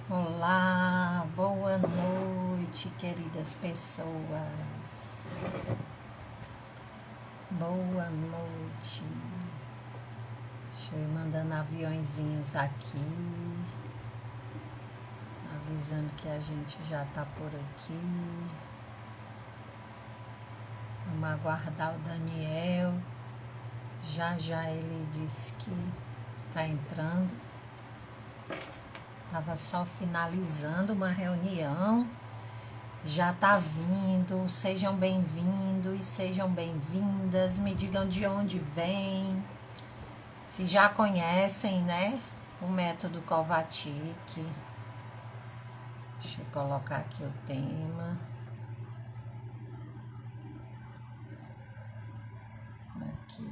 Olá, boa noite, queridas pessoas. Boa noite. Deixa eu ir mandando aviõezinhos aqui, avisando que a gente já tá por aqui. Vamos aguardar o Daniel. Já já ele disse que tá entrando. Tava só finalizando uma reunião. Já tá vindo, sejam bem-vindos e sejam bem-vindas, me digam de onde vem, se já conhecem, né, o método Kovacic. Deixa eu colocar aqui o tema. Aqui.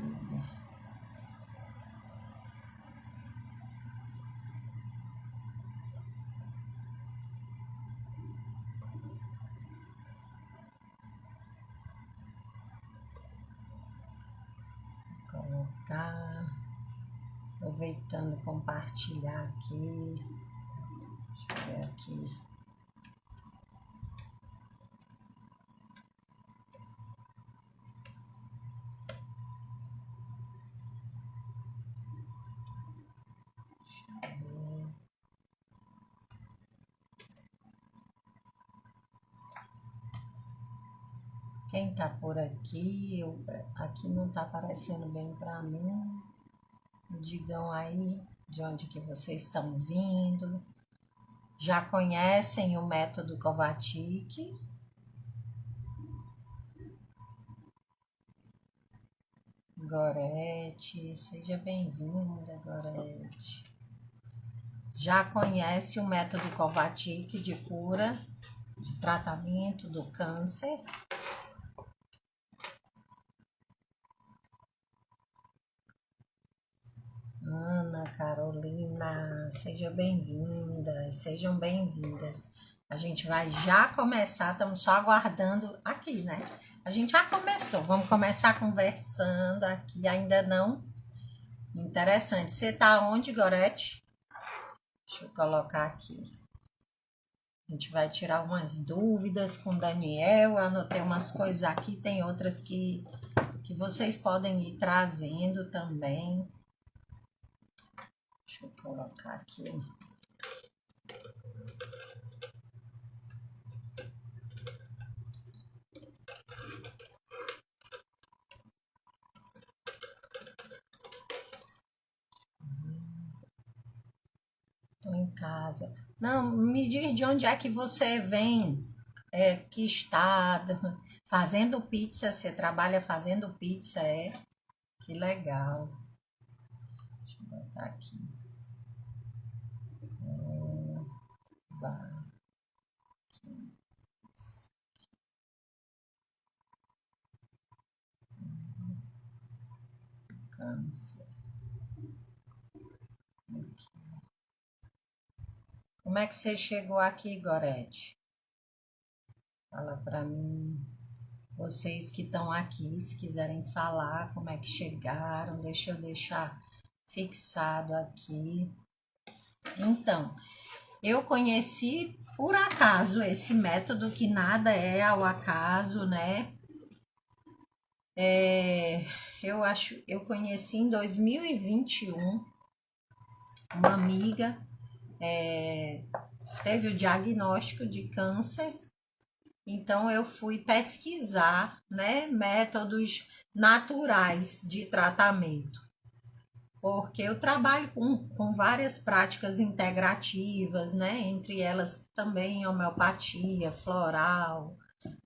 Vou colocar, aproveitando compartilhar aqui. Deixa eu ver aqui. Quem tá por aqui, aqui não tá aparecendo bem para mim. Me digam aí de onde que vocês estão vindo. Já conhecem o método Kovacic? Gorete, seja bem-vinda, Gorete. Já conhece o método Kovacic de cura, de tratamento do câncer? Ana Carolina, seja bem-vinda, sejam bem-vindas. A gente vai já começar, estamos só aguardando aqui, né? A gente já começou, vamos começar conversando aqui, ainda não. Interessante. Você tá onde, Gorete? Deixa eu colocar aqui. A gente vai tirar umas dúvidas com o Daniel. Eu anotei umas coisas aqui, tem outras que vocês podem ir trazendo também. Deixa eu colocar aqui. Estou em casa. Não, me diz de onde é que você vem, que estado, fazendo pizza, você trabalha fazendo pizza, é? Que legal. Deixa eu botar aqui. Vai, câncer. Como é que você chegou aqui, Gorete? Fala para mim. Vocês que estão aqui, se quiserem falar como é que chegaram, deixa eu deixar fixado aqui. Então, eu conheci por acaso esse método, que nada é ao acaso, né? Eu conheci em 2021 uma amiga, teve o diagnóstico de câncer. Então eu fui pesquisar, né, métodos naturais de tratamento, porque eu trabalho com várias práticas integrativas, né, entre elas também homeopatia, floral,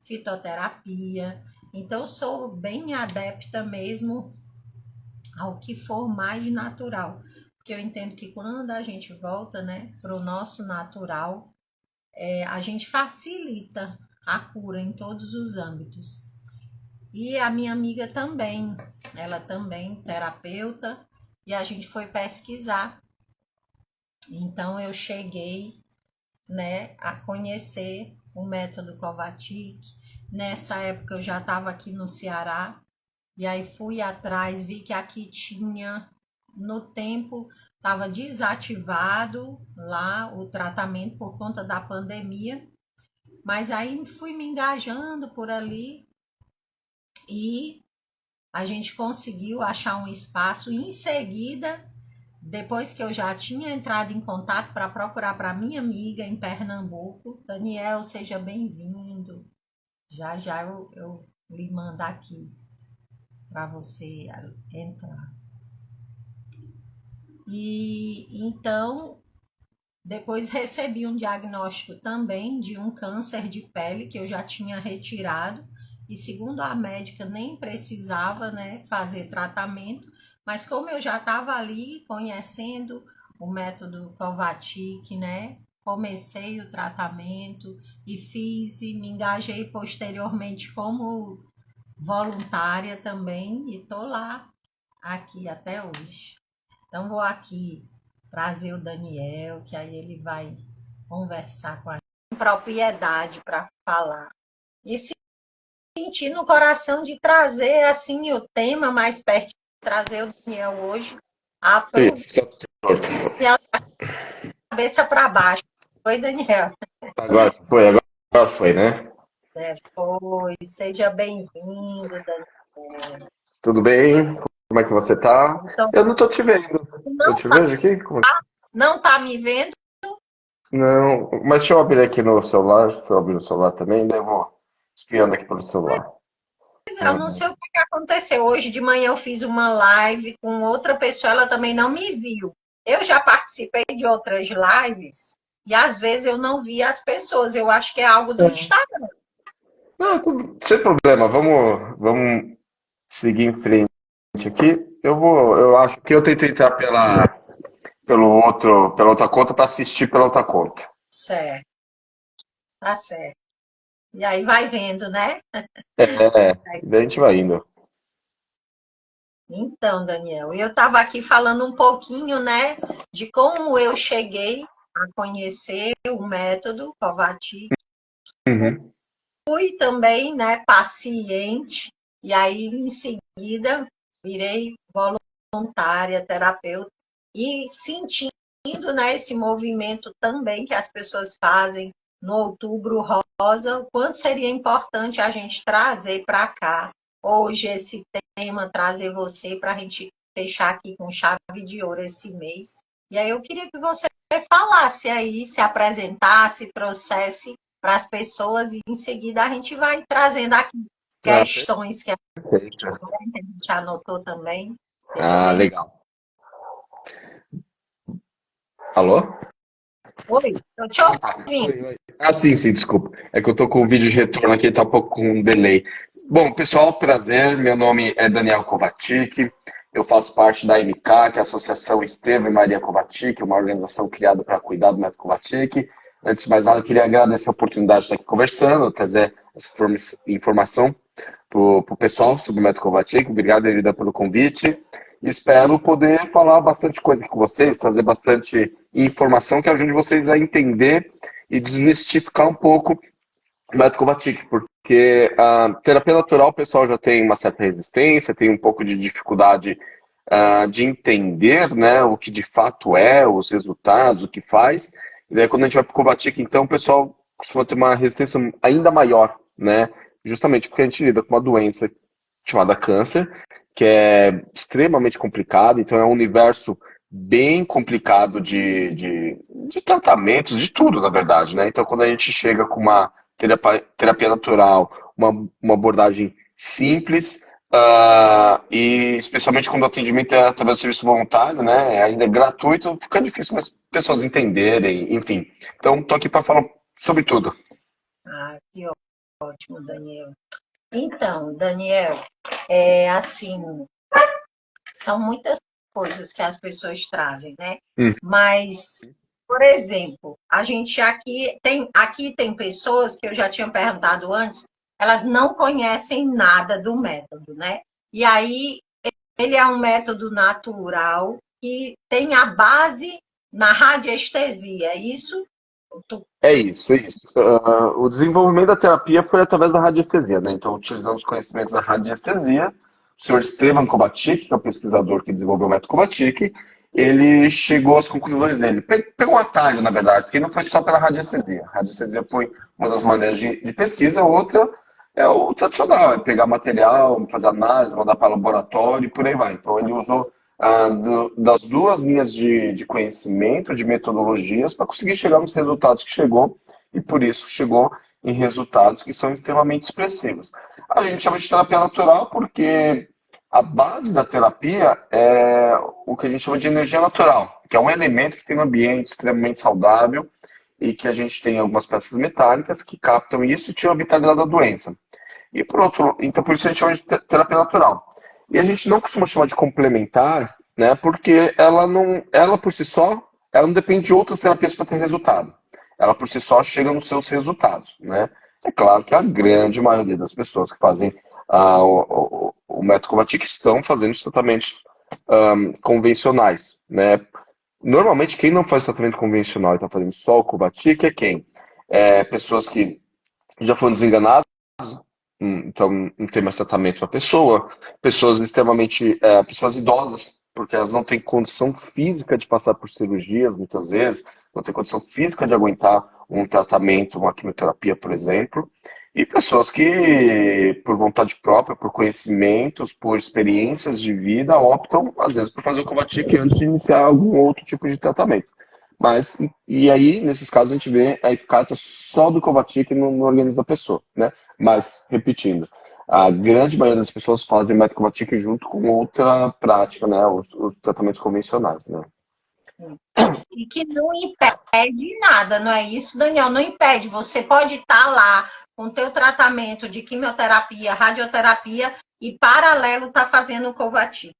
fitoterapia. Então eu sou bem adepta mesmo ao que for mais natural, porque eu entendo que quando a gente volta, né, para o nosso natural, a gente facilita a cura em todos os âmbitos. E a minha amiga também, ela também terapeuta, e a gente foi pesquisar. Então eu cheguei, né, a conhecer o método Kovacic. Nessa época eu já estava aqui no Ceará, e aí fui atrás, vi que aqui tinha, no tempo estava desativado lá o tratamento por conta da pandemia, mas aí fui me engajando por ali e a gente conseguiu achar um espaço. Em seguida, depois que eu já tinha entrado em contato para procurar para minha amiga em Pernambuco, Daniel, seja bem-vindo. Já já eu lhe mando aqui para você entrar. E então, depois recebi um diagnóstico também de um câncer de pele que eu já tinha retirado. E segundo a médica, nem precisava, né, fazer tratamento, mas como eu já estava ali conhecendo o método Kovacic, né, comecei o tratamento e fiz e me engajei posteriormente como voluntária também e tô lá aqui até hoje. Então vou aqui trazer o Daniel, que aí ele vai conversar com a gente em propriedade para falar. E se sentir no coração de trazer assim o tema mais perto, trazer o Daniel hoje, a Isso, cabeça para baixo. Oi, Daniel. agora foi, né? Foi, seja bem-vindo, Daniel. Tudo bem? Como é que você tá? Então, Eu não tô te vendo. Eu não te vejo aqui? não tá me vendo? Não, mas deixa eu abrir aqui no celular, deixa eu abrir no celular também, daí eu vou espiando aqui pelo celular. Pois é, eu não Hum. sei o que aconteceu. Hoje de manhã eu fiz uma live com outra pessoa, ela também não me viu. Eu já participei de outras lives e às vezes eu não via as pessoas. Eu acho que é algo do Instagram. Não, sem problema, vamos seguir em frente aqui. Eu acho que eu tento entrar pela outra conta para assistir pela outra conta. Certo, tá certo. E aí vai vendo, né? Daí a gente vai indo. Então, Daniel, eu estava aqui falando um pouquinho, né, de como eu cheguei a conhecer o método Kovacic. Uhum. Fui também, né, paciente, e aí em seguida virei voluntária, terapeuta, e sentindo, né, esse movimento também que as pessoas fazem no Outubro Rosa, o quanto seria importante a gente trazer para cá hoje esse tema, trazer você para a gente fechar aqui com chave de ouro esse mês. E aí eu queria que você falasse aí, se apresentasse, trouxesse para as pessoas e em seguida a gente vai trazendo aqui Ah, questões que a perfeito. gente anotou também. Seja Ah, bem. legal. Alô? Oi, estou te ouvindo. Oi, oi. Ah, sim, desculpa. É que eu tô com o vídeo de retorno aqui, tá um pouco com um delay. Bom, pessoal, prazer. Meu nome é Daniel Kovacic. Eu faço parte da MK, que é a Associação Estevão e Maria Kovacic, uma organização criada para cuidar do método Kovacic. Antes de mais nada, eu queria agradecer a oportunidade de estar aqui conversando, trazer essa informação para o pessoal sobre o método Kovacic. Obrigado, Elida, pelo convite. Espero poder falar bastante coisa com vocês, trazer bastante informação que ajude vocês a entender e desmistificar um pouco o método Kovacic, porque a terapia natural o pessoal já tem uma certa resistência, tem um pouco de dificuldade de entender, né, o que de fato é, os resultados, o que faz. E daí quando a gente vai para o Kovacic, então o pessoal costuma ter uma resistência ainda maior, né, justamente porque a gente lida com uma doença chamada câncer, que é extremamente complicado, então é um universo bem complicado de tratamentos, de tudo, na verdade, né? Então, quando a gente chega com uma terapia natural, uma abordagem simples, e especialmente quando o atendimento é através do serviço voluntário, né? Ainda é gratuito, fica difícil as pessoas entenderem, enfim. Então, estou aqui para falar sobre tudo. Ah, que ótimo, Daniel. Então, Daniel, é assim, são muitas coisas que as pessoas trazem, né? Hum. Mas, por exemplo, a gente aqui tem pessoas que eu já tinha perguntado antes, elas não conhecem nada do método, né? E aí ele é um método natural que tem a base na radiestesia. Isso? É isso, é isso. O desenvolvimento da terapia foi através da radiestesia, né? Então, utilizando os conhecimentos da radiestesia, o senhor Esteban Kovacic, que é o pesquisador que desenvolveu o método Kovacic, ele chegou às conclusões dele. Pegou um atalho, na verdade, porque não foi só pela radiestesia. A radiestesia foi uma das maneiras de pesquisa, outra é o tradicional, é pegar material, fazer análise, mandar para laboratório e por aí vai. Então ele usou das duas linhas de conhecimento, de metodologias, para conseguir chegar nos resultados que chegou, e por isso chegou em resultados que são extremamente expressivos. A gente chama de terapia natural porque a base da terapia é o que a gente chama de energia natural, que é um elemento que tem um ambiente extremamente saudável e que a gente tem algumas peças metálicas que captam isso e tiram a vitalidade da doença. E por outro, então por isso a gente chama de terapia natural. E a gente não costuma chamar de complementar, né? Porque ela por si só, ela não depende de outras terapias para ter resultado. Ela por si só chega nos seus resultados, né? É claro que a grande maioria das pessoas que fazem o método Covatic estão fazendo os tratamentos convencionais, né? Normalmente quem não faz tratamento convencional e está fazendo só o Covatic é quem? Pessoas que já foram desenganadas, então não tem mais tratamento para a pessoa, pessoas extremamente, pessoas idosas, porque elas não têm condição física de passar por cirurgias, muitas vezes, não têm condição física de aguentar um tratamento, uma quimioterapia, por exemplo, e pessoas que, por vontade própria, por conhecimentos, por experiências de vida, optam, às vezes, por fazer o Covatic antes de iniciar algum outro tipo de tratamento. Mas, e aí, nesses casos, a gente vê a eficácia só do Covatic no organismo da pessoa, né? Mas, repetindo, a grande maioria das pessoas fazem método Covatic junto com outra prática, né? Os tratamentos convencionais, né? E que não impede nada, não é isso, Daniel? Não impede. Você pode estar lá com o teu tratamento de quimioterapia, radioterapia e paralelo tá fazendo o Covatic.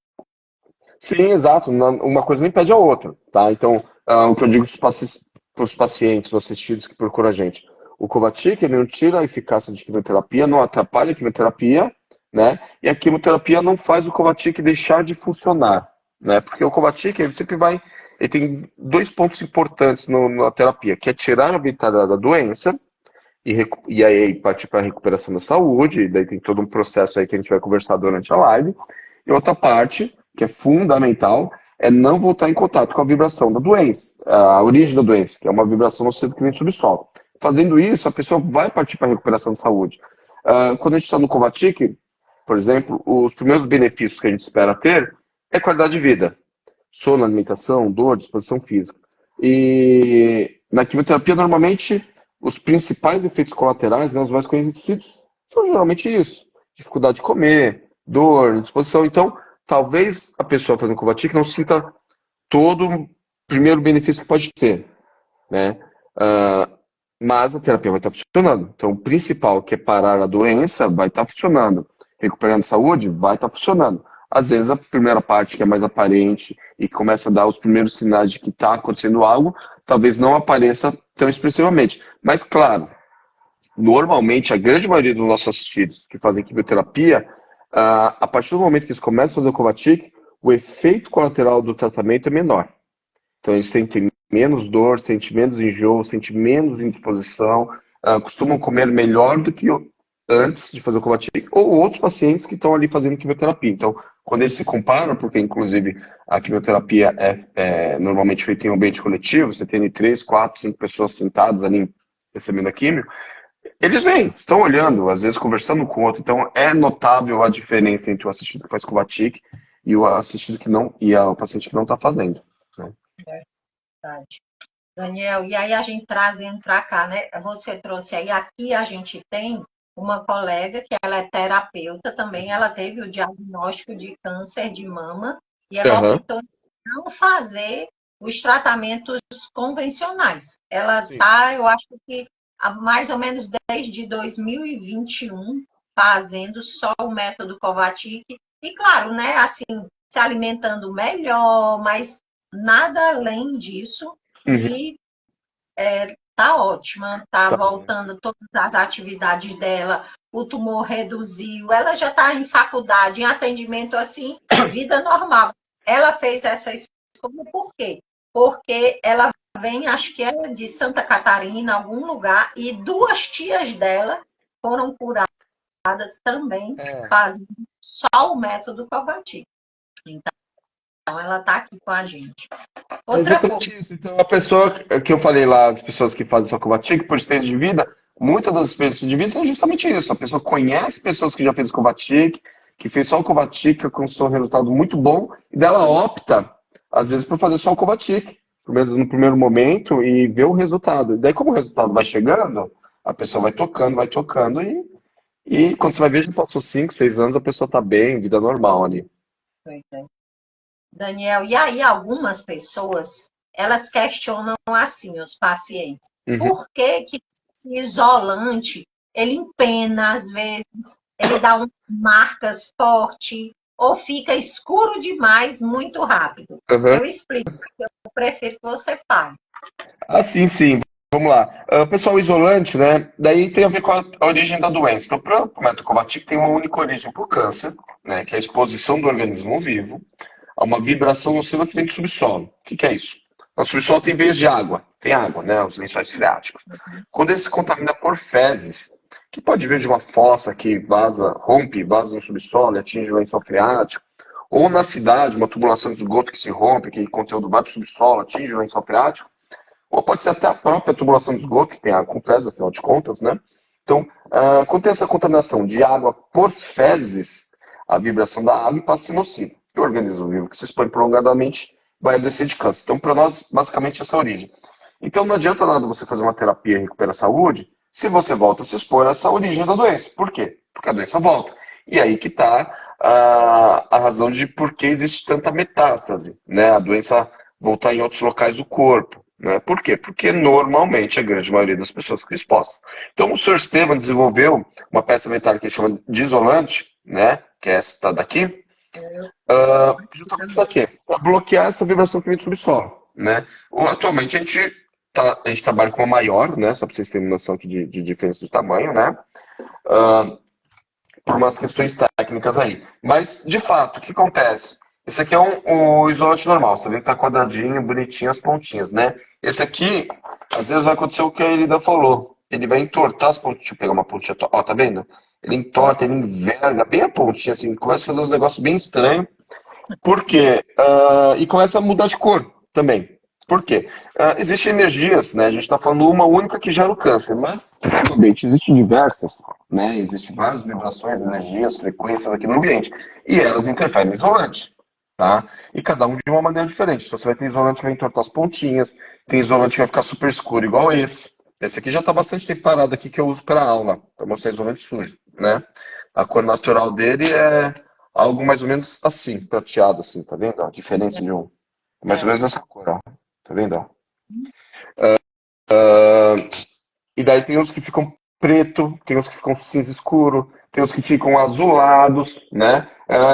Sim, exato. Uma coisa não impede a outra, tá? Então, o que eu digo para os pacientes ou assistidos que procuram a gente, o Covatic, ele não tira a eficácia de quimioterapia, não atrapalha a quimioterapia, né? E a quimioterapia não faz o Covatic deixar de funcionar, né? Porque o Covatic, ele sempre vai... Ele tem dois pontos importantes na terapia, que é tirar a vitalidade da doença e aí partir para a recuperação da saúde, e daí tem todo um processo aí que a gente vai conversar durante a live. E outra parte, que é fundamental, é não voltar em contato com a vibração da doença, a origem da doença, que é uma vibração no centro que vem do subsolo. Fazendo isso, a pessoa vai partir para a recuperação de saúde. Quando a gente está no Covatic, por exemplo, os primeiros benefícios que a gente espera ter é qualidade de vida. Sono, alimentação, dor, disposição física. E na quimioterapia, normalmente, os principais efeitos colaterais, né, os mais conhecidos, são geralmente isso. Dificuldade de comer, dor, indisposição. Então, talvez a pessoa fazendo Covatic não sinta todo o primeiro benefício que pode ter, né? Mas a terapia vai estar funcionando. Então, o principal, que é parar a doença, vai estar funcionando. Recuperando saúde, vai estar funcionando. Às vezes, a primeira parte, que é mais aparente e começa a dar os primeiros sinais de que está acontecendo algo, talvez não apareça tão expressivamente. Mas, claro, normalmente, a grande maioria dos nossos assistidos que fazem quimioterapia, a partir do momento que eles começam a fazer o Covatic, o efeito colateral do tratamento é menor. Então, eles sentem menos dor, sentem menos enjoo, sentem menos indisposição, costumam comer melhor do que antes de fazer o Covatic, ou outros pacientes que estão ali fazendo quimioterapia. Então, quando eles se comparam, porque inclusive a quimioterapia é normalmente feita em um ambiente coletivo, você tem 3, 4, 5 pessoas sentadas ali recebendo a quimio, eles vêm, estão olhando, às vezes conversando com o outro. Então, é notável a diferença entre o assistido que faz Covatic e o assistido que não, e o paciente que não está fazendo, né? Verdade. Daniel, e aí a gente trazendo para cá, né? Você trouxe aí, aqui a gente tem uma colega que ela é terapeuta também, ela teve o diagnóstico de câncer de mama e ela Aham. optou em não fazer os tratamentos convencionais. Ela Sim. está, eu acho que há mais ou menos desde 2021 fazendo só o método Kovacic e claro, né, assim, se alimentando melhor, mas nada além disso Uhum. e tá ótima, tá Tá. voltando todas as atividades dela, o tumor reduziu, ela já está em faculdade, em atendimento assim, vida normal. Ela fez essa escolha por quê? Porque ela vem, acho que é de Santa Catarina, algum lugar, e duas tias dela foram curadas também, É. fazendo só o método Covatic. ela está aqui com a gente. É Outra coisa, exatamente isso. Então, a pessoa que eu falei lá, as pessoas que fazem só Covatic por experiência de vida, muitas das experiências de vida são justamente isso. A pessoa conhece pessoas que já fez Covatic, que fez só o Covatic, que alcançou um resultado muito bom, e dela opta, às vezes, por fazer só o Covatic, no primeiro momento, e ver o resultado. E daí, como o resultado vai chegando, a pessoa vai tocando, e quando você vai ver, já passou 5, 6 anos, a pessoa está bem, vida normal ali. Daniel, e aí algumas pessoas, elas questionam assim, os pacientes, Uhum. por que que esse isolante, ele empena às vezes, ele dá umas marcas fortes, ou fica escuro demais muito rápido? Uhum. Eu explico, eu prefiro que você fale. Ah, sim, sim. Vamos lá. Pessoal, o isolante, né? Daí tem a ver com a origem da doença. Então, para o método Covatic tem uma única origem para o câncer, né? Que é a exposição do organismo vivo a uma vibração nociva que vem do subsolo. O que é isso? O subsolo tem veias de água, tem água, né? Os lençóis freáticos. Quando ele se contamina por fezes, que pode vir de uma fossa que vaza, rompe, vaza no subsolo e atinge o lençol freático, ou na cidade, uma tubulação de esgoto que se rompe, que conteúdo vai para o subsolo, atinge o lençol freático, ou pode ser até a própria tubulação de esgoto, que tem água com fezes, afinal de contas, né? Então, quando tem essa contaminação de água por fezes, a vibração da água passa a ser nociva. E o organismo vivo que se expõe prolongadamente vai adoecer de câncer. Então, para nós, basicamente, essa é a origem. Então, não adianta nada você fazer uma terapia e recuperar a saúde se você volta a se expor a essa origem da doença. Por quê? Porque a doença volta. E aí que está a razão de por que existe tanta metástase, né? A doença voltar em outros locais do corpo. Né? Por quê? Porque normalmente a grande maioria das pessoas ficam expostas. Então o Sr. Estevam desenvolveu uma peça metálica que ele chama de isolante, né? Que é esta daqui, justamente para quê? Para bloquear essa vibração que vem do subsolo. Né? Atualmente a gente trabalha com uma maior, né? Só para vocês terem noção aqui de diferença de tamanho, né? Por umas questões técnicas aí. Mas, de fato, o que acontece? Esse aqui é um isolante normal, você tá vendo que tá quadradinho, bonitinho as pontinhas, né? Esse aqui, às vezes vai acontecer o que a Elida falou. Ele vai entortar as pontinhas. Deixa eu pegar uma pontinha. Ó, tá vendo? Ele entorta, ele enverga bem a pontinha, assim, começa a fazer uns negócios bem estranhos. Por quê? E começa a mudar de cor também. Por quê? Existem energias, né? A gente está falando uma única que gera o câncer, mas realmente existem diversas, né? Existem várias vibrações, energias, frequências aqui no ambiente. E elas interferem no isolante, tá? E cada um de uma maneira diferente. Então, você vai ter isolante que vai entortar as pontinhas, tem isolante que vai ficar super escuro, igual esse. Esse aqui já está bastante tempo parado aqui, que eu uso para aula, para mostrar isolante sujo, né? A cor natural dele é algo mais ou menos assim, prateado, assim, tá vendo? A diferença de um. Mais ou menos essa cor, ó. Tá vendo? E daí tem os que ficam preto, tem os que ficam cinza escuro, tem os que ficam azulados, né?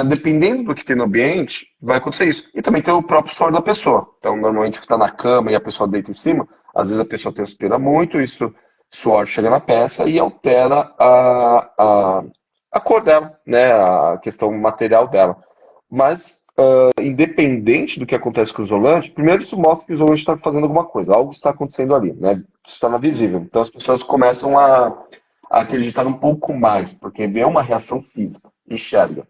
Dependendo do que tem no ambiente, vai acontecer isso. E também tem o próprio suor da pessoa. Então, normalmente, o que está na cama e a pessoa deita em cima, às vezes a pessoa transpira muito, isso, suor chega na peça e altera a cor dela, né? A questão material dela. Mas independente do que acontece com o isolante, primeiro isso mostra que o isolante está fazendo alguma coisa, algo está acontecendo ali, né? Isso torna visível. Então as pessoas começam a acreditar um pouco mais, porque vê uma reação física, enxerga.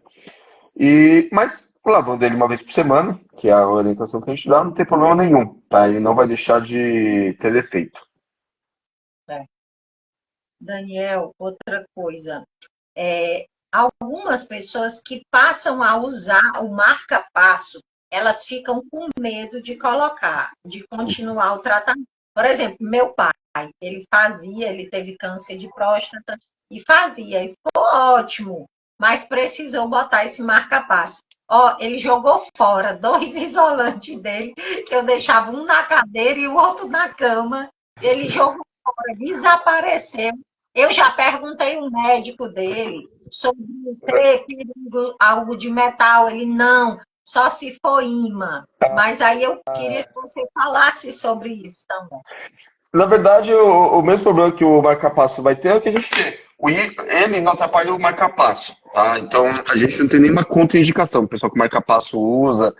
Mas lavando ele uma vez por semana, que é a orientação que a gente dá, não tem problema nenhum, tá? Ele não vai deixar de ter efeito. Daniel, outra coisa. Algumas pessoas que passam a usar o marca-passo, elas ficam com medo de colocar, de continuar o tratamento. Por exemplo, meu pai, ele teve câncer de próstata e fazia, e ficou ótimo, mas precisou botar esse marca-passo. Ó, ele jogou fora 2 isolantes dele, que eu deixava um na cadeira e o outro na cama. Ele jogou fora, desapareceu. Eu já perguntei ao médico dele sobre ter algo de metal. Ele não, só se for imã. Mas aí eu queria que você falasse sobre isso também. Na verdade, o mesmo problema que o marca-passo vai ter é o que a gente tem. Ele não atrapalha o marca-passo, tá? Então, a gente não tem nenhuma contraindicação. O pessoal que o marca-passo usa,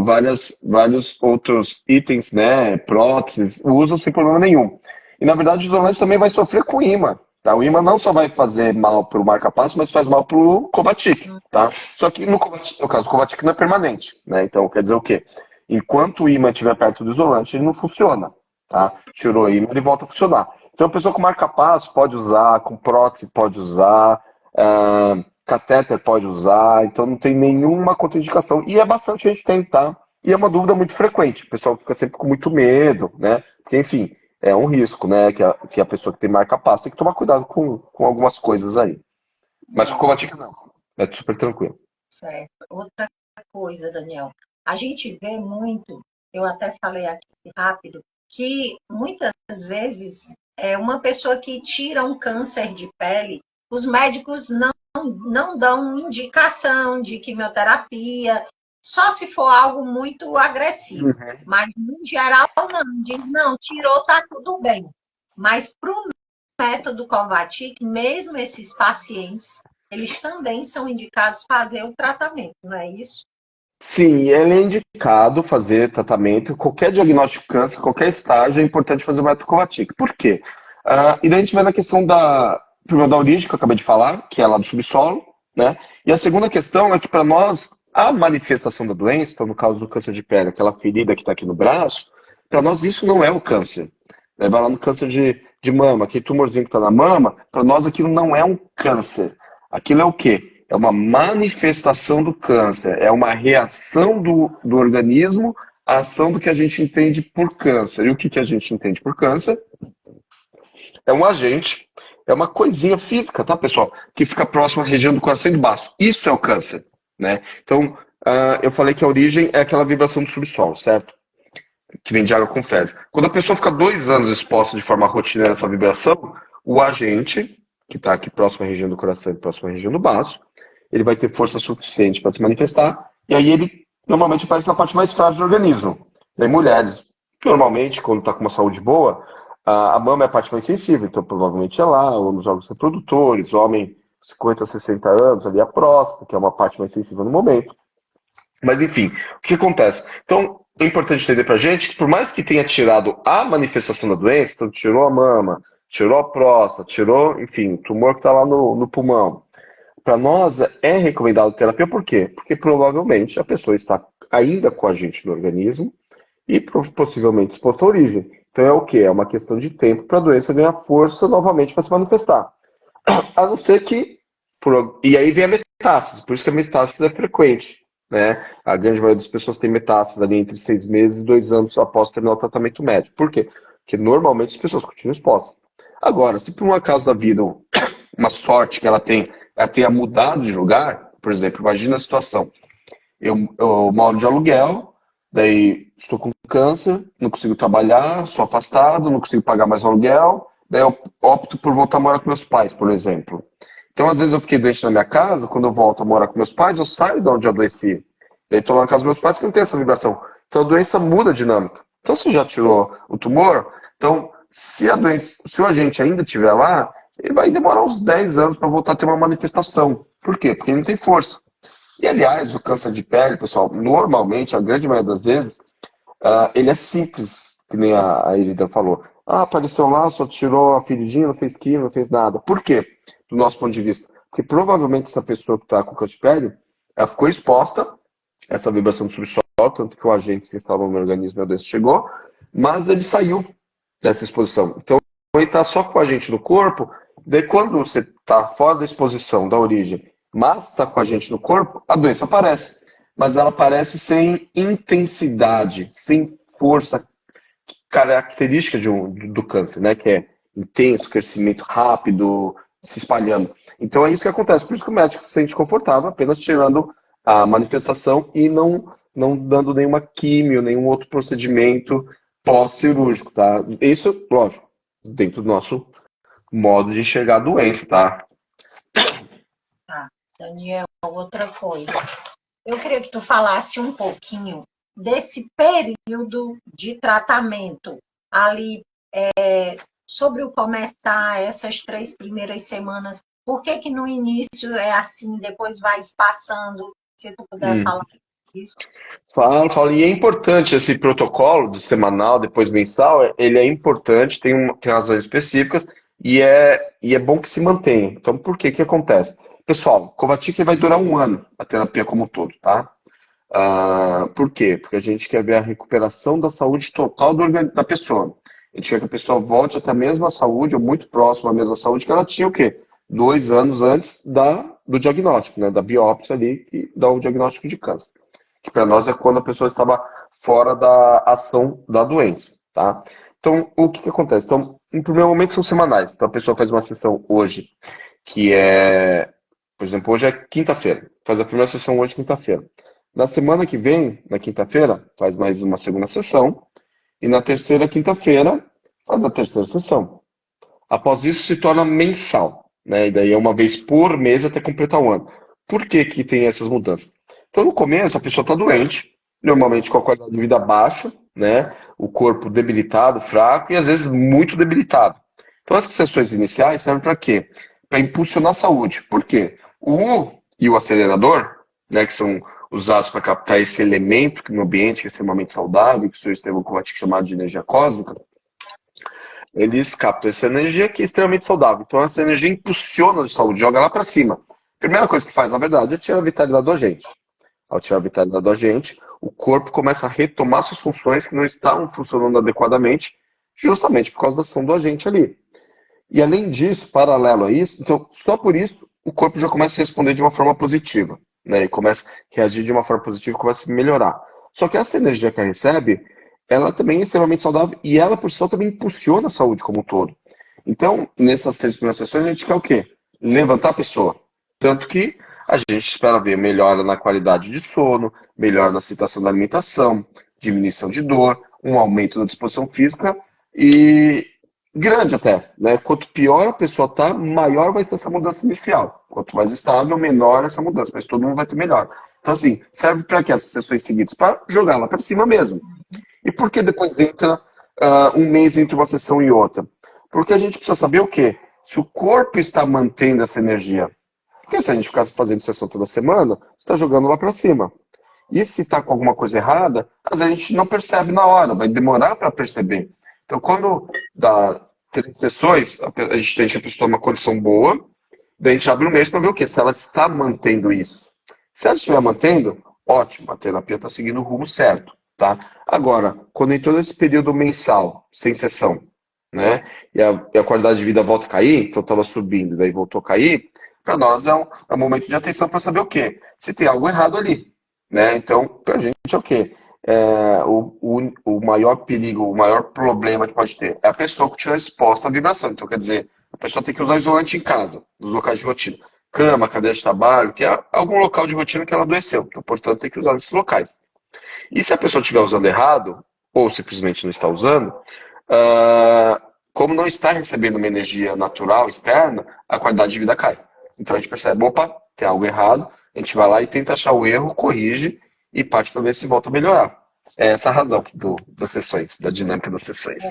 vários outros itens, né, próteses, usam sem problema nenhum. E, na verdade, o isolante também vai sofrer com imã, Tá? O imã não só vai fazer mal para o marca-passo, mas faz mal para o Covatic, tá? Só que no caso, o Covatic não é permanente, né? Então, quer dizer o quê? Enquanto o imã estiver perto do isolante, ele não funciona, tá? Tirou o imã, ele volta a funcionar. Então, a pessoa com marca-passo pode usar, com prótese pode usar, catéter pode usar, então não tem nenhuma contraindicação. E é bastante gente tem, tá? E é uma dúvida muito frequente. O pessoal fica sempre com muito medo, né? Porque, enfim, é um risco, né? Que a pessoa que tem marca-passo tem que tomar cuidado com algumas coisas aí. Mas com o Covatic não. É super tranquilo. Certo. Outra coisa, Daniel, a gente vê muito, eu até falei aqui rápido, que muitas vezes uma pessoa que tira um câncer de pele, os médicos não dão indicação de quimioterapia, só se for algo muito agressivo. Mas, no geral, não. Diz, não, tirou, tá tudo bem. Mas, para o método Kovacic, mesmo esses pacientes, eles também são indicados fazer o tratamento, não é isso? Sim, ele é indicado fazer tratamento, qualquer diagnóstico de câncer, qualquer estágio, é importante fazer o método Kovacic. Por quê? E daí a gente vai na questão primeiro da origem, que eu acabei de falar, que é lá do subsolo, né? E a segunda questão é que para nós, a manifestação da doença, então no caso do câncer de pele, aquela ferida que está aqui no braço, para nós isso não é o câncer. Vai lá no câncer de mama, aquele tumorzinho que está na mama, para nós aquilo não é um câncer. Aquilo é o quê? É uma manifestação do câncer, é uma reação do organismo à ação do que a gente entende por câncer. E o que a gente entende por câncer? É um agente, é uma coisinha física, tá, pessoal? Que fica próximo à região do coração e do baço. Isso é o câncer, né? Então, eu falei que a origem é aquela vibração do subsolo, certo? Que vem de água com fezes. Quando a pessoa fica 2 anos exposta de forma rotineira a essa vibração, o agente, que está aqui próximo à região do coração e próximo à região do baço, ele vai ter força suficiente para se manifestar, e aí ele normalmente aparece na parte mais frágil do organismo. Em mulheres, normalmente, quando está com uma saúde boa, a mama é a parte mais sensível, então provavelmente é lá, ou nos órgãos reprodutores, homem 50 a 60 anos, ali a próstata, que é uma parte mais sensível no momento. Mas enfim, o que acontece? Então, é importante entender pra gente que por mais que tenha tirado a manifestação da doença, então tirou a mama, tirou a próstata, tirou, enfim, o tumor que está lá no pulmão, para nós é recomendado terapia, por quê? Porque provavelmente a pessoa está ainda com a gente no organismo e possivelmente exposta à origem. Então é o quê? É uma questão de tempo para a doença ganhar força novamente para se manifestar. A não ser que. E aí vem a metástase, por isso que a metástase é frequente. Né? A grande maioria das pessoas tem metástase ali entre 6 meses e 2 anos após terminar o tratamento médico. Por quê? Porque normalmente as pessoas continuam expostas. Agora, se por um acaso da vida, uma sorte que ela tenha mudado de lugar, por exemplo, imagina a situação. Eu moro de aluguel, daí estou com câncer, não consigo trabalhar, sou afastado, não consigo pagar mais o aluguel, daí eu opto por voltar a morar com meus pais, por exemplo. Então, às vezes eu fiquei doente na minha casa, quando eu volto a morar com meus pais, eu saio de onde eu adoeci. Daí estou lá na casa dos meus pais que não tem essa vibração. Então a doença muda a dinâmica. Então, se já tirou o tumor, então se o agente ainda estiver lá, ele vai demorar uns 10 anos para voltar a ter uma manifestação. Por quê? Porque ele não tem força. E, aliás, o câncer de pele, pessoal, normalmente, a grande maioria das vezes, ele é simples, que nem a Irida falou. Apareceu lá, só tirou a feridinha, não fez quimio, não fez nada. Por quê? Do nosso ponto de vista. Porque provavelmente essa pessoa que está com câncer de pele, ela ficou exposta a essa vibração do subsolo, tanto que o agente se instalou no organismo e a doença chegou, mas ele saiu dessa exposição. Então, ele está só com a gente no corpo, daí quando você está fora da exposição, da origem, mas está com a gente no corpo, a doença aparece. Mas ela aparece sem intensidade, sem força característica do câncer, né? Que é intenso, crescimento rápido, se espalhando. Então é isso que acontece. Por isso que o médico se sente confortável apenas tirando a manifestação e não dando nenhuma químio, nenhum outro procedimento pós-cirúrgico, tá? Isso, lógico, dentro do nosso modo de enxergar a doença, tá? Tá, Daniel, outra coisa. Eu queria que tu falasse um pouquinho desse período de tratamento ali, sobre o começar essas 3 primeiras semanas. Por que que no início é assim, depois vai espaçando? Se tu puder falar isso. Falo. E é importante esse protocolo de semanal, depois mensal, ele é importante, tem razões específicas, e é bom que se mantenha. Então, por que que acontece? Pessoal, Kovacic vai durar um ano, a terapia como um todo, tá? Por quê? Porque a gente quer ver a recuperação da saúde total da pessoa. A gente quer que a pessoa volte até a mesma saúde, ou muito próximo à mesma saúde que ela tinha o quê? 2 anos antes do diagnóstico, né? Da biópsia ali, que dá o diagnóstico de câncer. Que para nós é quando a pessoa estava fora da ação da doença, tá? Então, o que que acontece? Então, em primeiro momento são semanais. Então, a pessoa faz uma sessão hoje, que é, por exemplo, hoje é quinta-feira. Faz a primeira sessão hoje, quinta-feira. Na semana que vem, na quinta-feira, faz mais uma segunda sessão. E na terceira quinta-feira, faz a terceira sessão. Após isso, se torna mensal, né? E daí é uma vez por mês até completar o ano. Por que que tem essas mudanças? Então, no começo, a pessoa está doente, normalmente com a qualidade de vida baixa, né? O corpo debilitado, fraco e às vezes muito debilitado. Então, essas sessões iniciais servem para quê? Para impulsionar a saúde. Por quê? O U e o acelerador, né, que são usados para captar esse elemento no ambiente que é extremamente saudável, que o senhor Estevão Kovacic chamado de energia cósmica, eles captam essa energia que é extremamente saudável. Então, essa energia impulsiona a saúde, joga lá para cima. Primeira coisa que faz, na verdade, é tirar a vitalidade do agente. Ao tirar a vitalidade do agente, o corpo começa a retomar suas funções que não estavam funcionando adequadamente, justamente por causa da ação do agente ali. E além disso, paralelo a isso, então só por isso o corpo já começa a responder de uma forma positiva, né? E começa a reagir de uma forma positiva e começa a melhorar. Só que essa energia que ela recebe, ela também é extremamente saudável e ela por si só também impulsiona a saúde como um todo. Então, nessas 3 primeiras sessões, a gente quer o quê? Levantar a pessoa. Tanto que a gente espera ver melhora na qualidade de sono, melhora na aceitação da alimentação, diminuição de dor, um aumento da disposição física e grande até, né? Quanto pior a pessoa tá, maior vai ser essa mudança inicial. Quanto mais estável, menor essa mudança, mas todo mundo vai ter melhor. Então, assim, serve para que essas sessões seguidas? Para jogar lá para cima mesmo. E por que depois entra um mês entre uma sessão e outra? Porque a gente precisa saber o quê? Se o corpo está mantendo essa energia. Porque se a gente ficasse fazendo sessão toda semana, você está jogando lá para cima. E se está com alguma coisa errada, às vezes a gente não percebe na hora, vai demorar para perceber. Então, quando dá 3 sessões, a gente tem que a pessoa uma condição boa, daí a gente abre um mês para ver o quê? Se ela está mantendo isso. Se ela estiver mantendo, ótimo, a terapia está seguindo o rumo certo, tá? Agora, quando entrou nesse período mensal, sem sessão, né? E a qualidade de vida volta a cair, então estava subindo, daí voltou a cair, para nós é um momento de atenção para saber o quê? Se tem algo errado ali, né? Então, para a gente é o quê? O maior perigo, o maior problema que pode ter é a pessoa que estiver exposta à vibração. Então, quer dizer, a pessoa tem que usar isolante em casa, nos locais de rotina. Cama, cadeira de trabalho, que é algum local de rotina que ela adoeceu. Então, portanto, tem que usar nesses locais. E se a pessoa estiver usando errado, ou simplesmente não está usando, como não está recebendo uma energia natural externa, a qualidade de vida cai. Então a gente percebe, opa, tem algo errado, a gente vai lá e tenta achar o erro, corrige e parte para ver se volta a melhorar. É essa a razão das sessões, da dinâmica das sessões.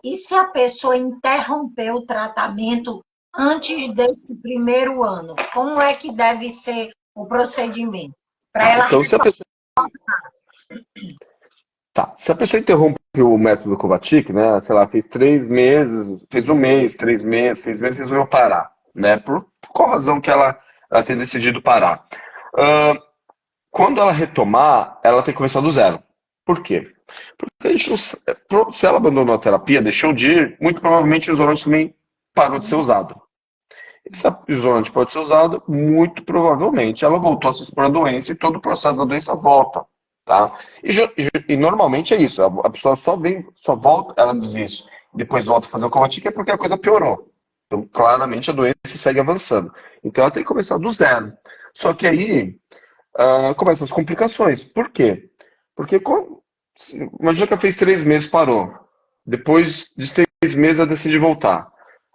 E se a pessoa interromper o tratamento antes desse primeiro ano, como é que deve ser o procedimento? Para ela Então, se a pessoa interrompe o método Kovacic, né, sei lá, fez 3 meses, fez um mês, 3 meses, 6 meses, resolveu parar, né, por qual razão que ela tem decidido parar? Quando ela retomar, ela tem que começar do zero. Por quê? Porque a gente se ela abandonou a terapia, deixou de ir, muito provavelmente o isolante também parou de ser usado. E se o isolante pode ser usado, muito provavelmente ela voltou a se expor à doença e todo o processo da doença volta. Tá? E normalmente é isso, a pessoa só volta, ela diz isso, depois volta a fazer o Kovacic é porque a coisa piorou. Então, claramente a doença segue avançando. Então ela tem que começar do zero. Só que aí começam as complicações. Por quê? Porque imagina que ela fez 3 meses, parou. Depois de 6 meses, ela decide voltar.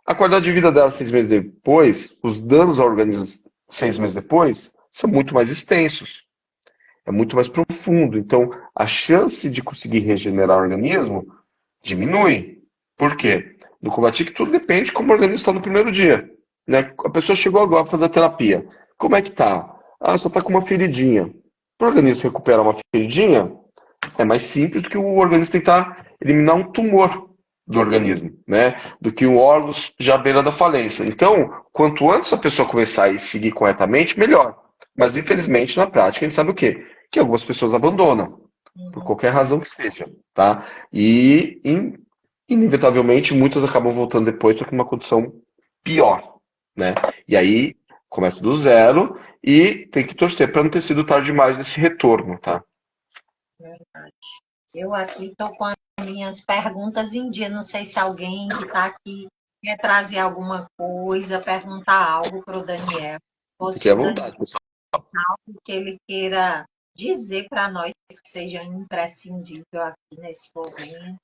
A qualidade de vida dela 6 meses depois, os danos ao organismo 6 meses depois, são muito mais extensos. É muito mais profundo. Então, a chance de conseguir regenerar o organismo diminui. Por quê? No Kovacic, tudo depende de como o organismo está no primeiro dia. Né? A pessoa chegou agora para fazer a terapia. Como é que tá? Só está com uma feridinha. Para o organismo recuperar uma feridinha, é mais simples do que o organismo tentar eliminar um tumor. do organismo, né? Do que um órgão já à beira da falência. Então, quanto antes a pessoa começar a seguir corretamente, melhor. Mas, infelizmente, na prática, a gente sabe o quê? Que algumas pessoas abandonam, por Uhum. qualquer razão que seja, tá? E, inevitavelmente, muitas acabam voltando depois, só que numa condição pior, né? E aí, começa do zero e tem que torcer para não ter sido tarde demais nesse retorno, tá? Verdade. Eu aqui estou com as minhas perguntas em dia. Não sei se alguém que está aqui quer trazer alguma coisa, perguntar algo para o Daniel. Ou Fique se à o Daniel vontade, pessoal. que ele queira dizer para nós que seja imprescindível aqui nesse momento.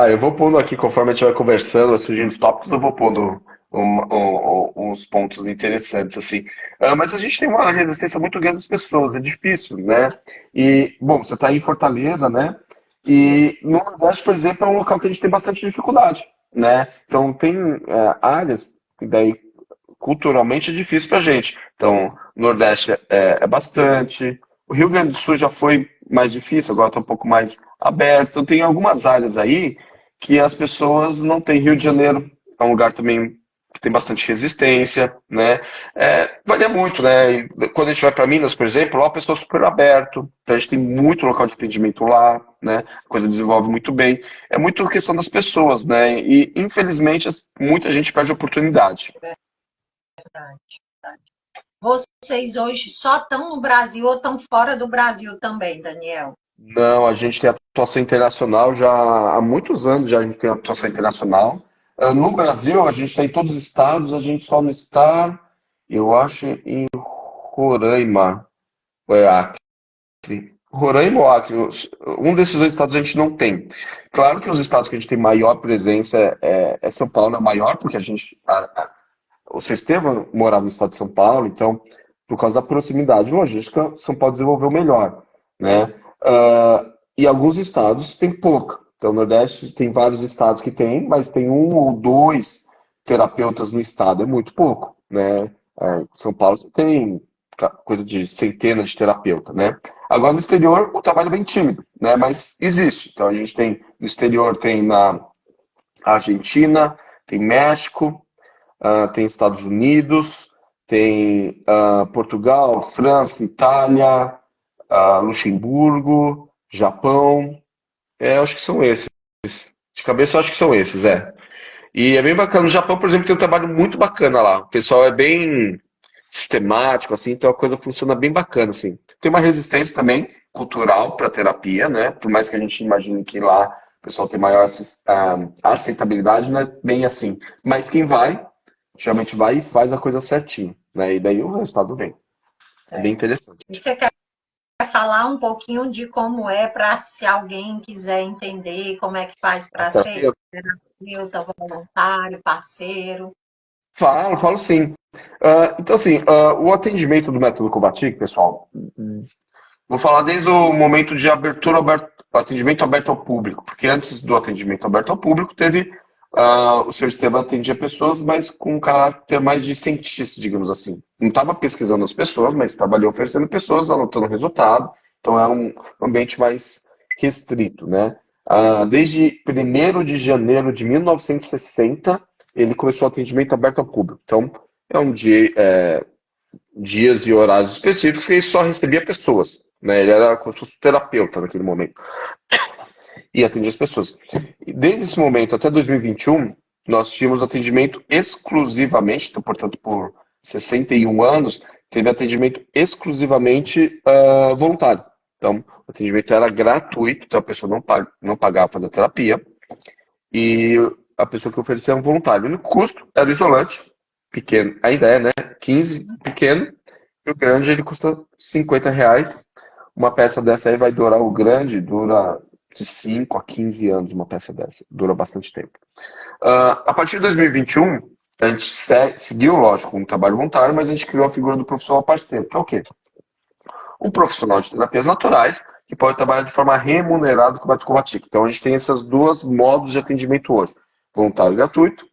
Eu vou pondo aqui, conforme a gente vai conversando, surgindo os tópicos, eu vou pondo uns pontos interessantes, assim. Mas a gente tem uma resistência muito grande das pessoas, é difícil, né? E, bom, você está em Fortaleza, né? E no Nordeste, por exemplo, é um local que a gente tem bastante dificuldade, né? Então, tem áreas que daí culturalmente é difícil para a gente. Então, o Nordeste é bastante. O Rio Grande do Sul já foi mais difícil, agora está um pouco mais aberto. Então, tem algumas áreas aí que as pessoas não têm. Rio de Janeiro é um lugar também que tem bastante resistência, né? Varia muito, né? E quando a gente vai para Minas, por exemplo, lá o pessoal é super aberto. Então, a gente tem muito local de atendimento lá, né? A coisa desenvolve muito bem. É muito questão das pessoas, né? E, infelizmente, muita gente perde a oportunidade. Vocês hoje só estão no Brasil ou estão fora do Brasil também, Daniel? Não, a gente tem atuação internacional já há muitos anos, já a gente tem atuação internacional. No Brasil, a gente está em todos os estados, a gente só não está, eu acho, em Roraima, ou é Acre. Roraima ou Acre, um desses dois estados a gente não tem. Claro que os estados que a gente tem maior presença é São Paulo, é maior, porque o seu Estevam morava no estado de São Paulo, então, por causa da proximidade logística, São Paulo desenvolveu melhor, né? E alguns estados têm pouca. Então, o Nordeste tem vários estados que tem, mas tem um ou dois terapeutas no estado, é muito pouco, né? São Paulo você tem coisa de centenas de terapeutas, né? Agora, no exterior, o trabalho é bem tímido, né? Mas existe. Então, a gente tem, no exterior, tem na Argentina, tem México, tem Estados Unidos, tem Portugal, França, Itália, Luxemburgo, Japão. Acho que são esses. De cabeça, eu acho que são esses, é. E é bem bacana. No Japão, por exemplo, tem um trabalho muito bacana lá. O pessoal é bem sistemático, assim, então a coisa funciona bem bacana, assim. Tem uma resistência também cultural para terapia, né? Por mais que a gente imagine que lá o pessoal tem maior aceitabilidade, não é bem assim. Mas quem vai, geralmente vai e faz a coisa certinho, né? E daí o resultado vem. É bem Certo. interessante. E você quer falar um pouquinho de como é para se alguém quiser entender como é que faz A para ser terapia, terapeuta, voluntário, parceiro? falo sim. Então, assim, o atendimento do método Covatic, pessoal, vou falar desde o momento de abertura, atendimento aberto ao público, porque antes do atendimento aberto ao público teve o seu sistema atendia pessoas, mas com um caráter mais de cientista, digamos assim. Não estava pesquisando as pessoas, mas estava ali oferecendo pessoas, anotando o resultado. Então era um ambiente mais restrito, né? Desde 1º de janeiro de 1960, ele começou o atendimento aberto ao público. Então, é um dia, dias e horários específicos que ele só recebia pessoas, né? Ele era como se fosse um terapeuta naquele momento e atendia as pessoas. E desde esse momento até 2021, nós tínhamos atendimento exclusivamente, então, portanto, por 61 anos, teve atendimento exclusivamente voluntário. Então, o atendimento era gratuito, então a pessoa não pagava para fazer terapia e a pessoa que oferecia era um voluntário. O único custo era o isolante, pequeno, ainda é, né? 15, pequeno, e o grande ele custa R$ 50. Uma peça dessa aí vai durar, o grande dura de 5 a 15 anos, uma peça dessa. Dura bastante tempo. A partir de 2021, a gente seguiu, lógico, um trabalho voluntário, mas a gente criou a figura do profissional parceiro, que é o quê? Um profissional de terapias naturais que pode trabalhar de forma remunerada com o método Covatic. Então, a gente tem esses dois modos de atendimento hoje. Voluntário gratuito,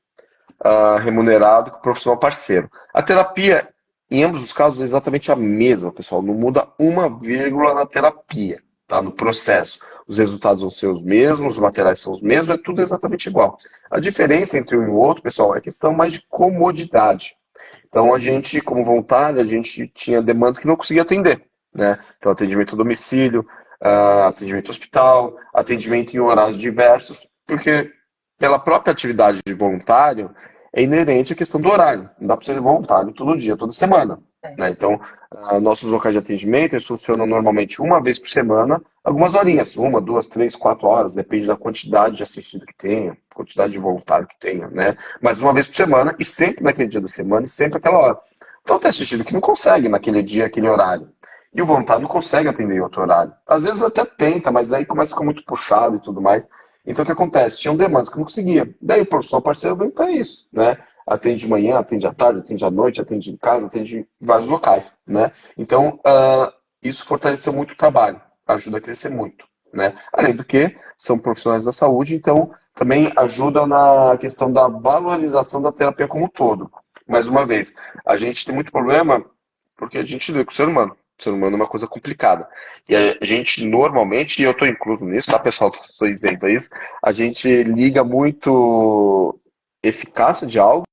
remunerado com profissional parceiro. A terapia, em ambos os casos, é exatamente a mesma, pessoal. Não muda uma vírgula na terapia. tá? No processo. Os resultados vão ser os mesmos, os materiais são os mesmos, é tudo exatamente igual. A diferença entre um e o outro, pessoal, é questão mais de comodidade. Então, a gente, como voluntário, a gente tinha demandas que não conseguia atender, né? Então, atendimento a domicílio, atendimento hospital, atendimento em horários diversos, porque pela própria atividade de voluntário, é inerente à questão do horário. Não dá para ser voluntário todo dia, toda semana, né? Então, nossos locais de atendimento, eles funcionam normalmente uma vez por semana, algumas horinhas, 1, 2, 3, 4 horas, depende da quantidade de assistido que tenha, quantidade de voluntário que tenha, né? Mas uma vez por semana, e sempre naquele dia da semana, e sempre aquela hora. Então tem assistido que não consegue naquele dia, aquele horário. E o voluntário não consegue atender em outro horário. Às vezes até tenta, mas aí começa a ficar muito puxado e tudo mais. Então o que acontece? Tinham demandas que não conseguia. Daí o profissional parceiro vem para isso, né? Atende de manhã, atende à tarde, atende à noite, atende em casa, atende em vários locais, né? Então, isso fortaleceu muito o trabalho, ajuda a crescer muito, né? Além do que, são profissionais da saúde, então também ajuda na questão da valorização da terapia como um todo. Mais uma vez, a gente tem muito problema porque a gente lida com o ser humano. O ser humano é uma coisa complicada. E a gente normalmente, e eu estou incluso nisso, tá, pessoal? Estou isento a isso. A gente liga muito eficácia de algo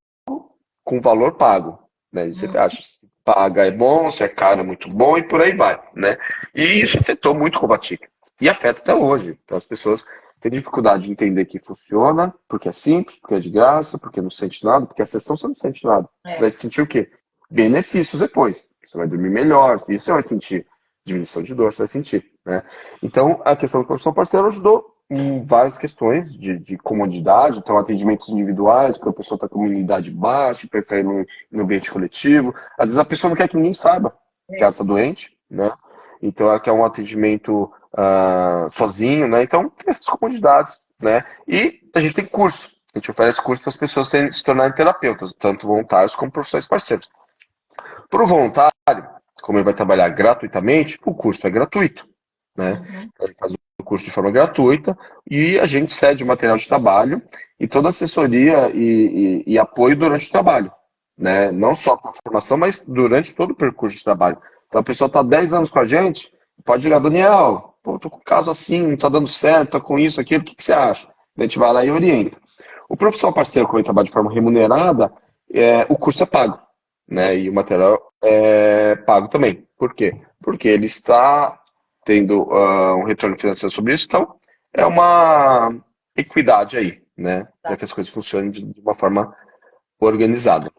com valor pago. Né? E sempre acha se paga é bom, se é caro é muito bom e por aí vai. Né? E isso afetou muito o Covatic. E afeta até hoje. Então as pessoas têm dificuldade de entender que funciona, porque é simples, porque é de graça, porque não sente nada, porque a sessão você não sente nada. Você vai sentir o quê? Benefícios depois. Você vai dormir melhor, isso você vai sentir. Diminuição de dor, você vai sentir. Né? Então, a questão do profissional parceiro ajudou em várias questões de comodidade, então atendimentos individuais, porque a pessoa está com uma imunidade baixa, prefere no ambiente coletivo. Às vezes a pessoa não quer que ninguém saiba que ela está doente, né? Então ela quer um atendimento sozinho, né? Então tem essas comodidades, né? E a gente tem curso. A gente oferece curso para as pessoas se tornarem terapeutas, tanto voluntários como profissionais parceiros. Para o voluntário, como ele vai trabalhar gratuitamente, o curso é gratuito, né? Ele faz o curso de forma gratuita e a gente cede o material de trabalho e toda assessoria e apoio durante o trabalho, né? Não só com a formação, mas durante todo o percurso de trabalho. Então a pessoa está 10 anos com a gente, pode ligar, Daniel, pô, tô com um caso assim, não está dando certo, tá com isso, aquilo, o que você acha? A gente vai lá e orienta. O profissional parceiro, quando ele trabalha de forma remunerada, o curso é pago, né? E o material é pago também. Por quê? Porque ele está tendo um retorno financeiro sobre isso, então é uma equidade aí, né? Para que as coisas funcionem de uma forma organizada.